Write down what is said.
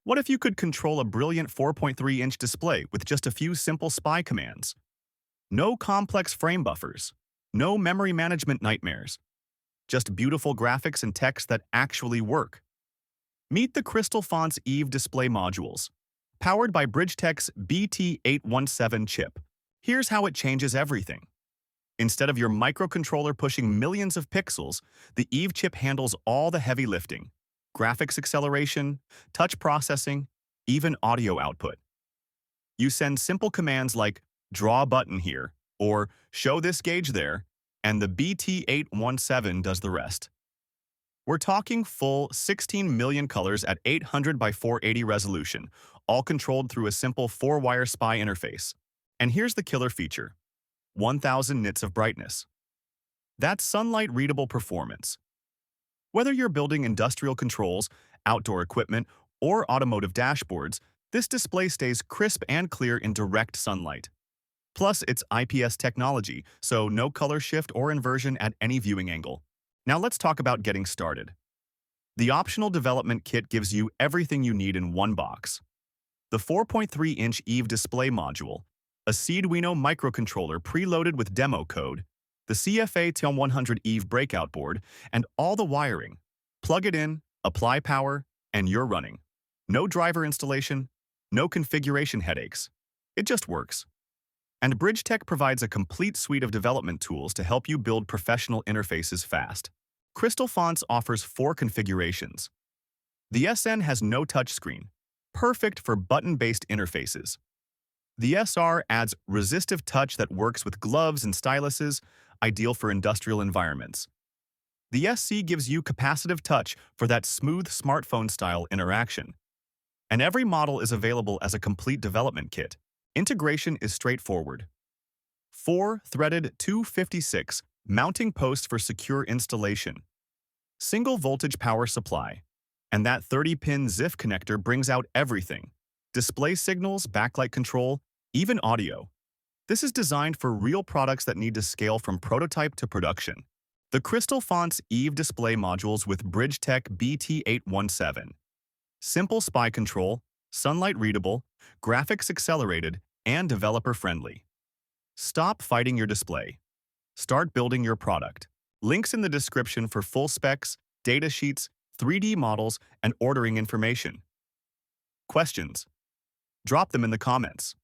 What if you could control a brilliant 4.3-inch display with just a few simple SPY commands? No complex frame buffers, no memory management nightmares, just beautiful graphics and text that actually work. Meet the Crystalfontz EVE display modules, powered by Bridgetech's BT817 chip. Here's how it changes everything. Instead of your microcontroller pushing millions of pixels, the EVE chip handles all the heavy lifting: graphics acceleration, touch processing, even audio output. You send simple commands like draw button here or show this gauge there, and the BT817 does the rest. We're talking full 16 million colors at 800 by 480 resolution, all controlled through a simple 4-wire SPY interface. And here's the killer feature: 1000 nits of brightness. That's sunlight-readable performance. Whether you're building industrial controls, outdoor equipment, or automotive dashboards, this display stays crisp and clear in direct sunlight. Plus, it's IPS technology, so no color shift or inversion at any viewing angle. Now let's talk about getting started. The optional development kit gives you everything you need in one box. The 4.3-inch EVE display module, a Arduino microcontroller preloaded with demo code, the CFA TM100 EVE breakout board, and all the wiring. Plug it in, apply power, and you're running. No driver installation, no configuration headaches. It just works. And Bridgetech provides a complete suite of development tools to help you build professional interfaces fast. Crystalfontz offers 4 configurations. The SN has no touchscreen, perfect for button-based interfaces. The SR adds resistive touch that works with gloves and styluses, ideal for industrial environments. The SC gives you capacitive touch for that smooth smartphone-style interaction. And every model is available as a complete development kit. Integration is straightforward. 4 threaded 256 mounting posts for secure installation. Single voltage power supply. And that 30-pin ZIF connector brings out everything: display signals, backlight control, even audio. This is designed for real products that need to scale from prototype to production. The Crystalfontz EVE display modules with Bridgetech BT817. Simple SPY control, sunlight readable, graphics accelerated, and developer friendly. Stop fighting your display. Start building your product. Links in the description for full specs, data sheets, 3D models, and ordering information. Questions? Drop them in the comments.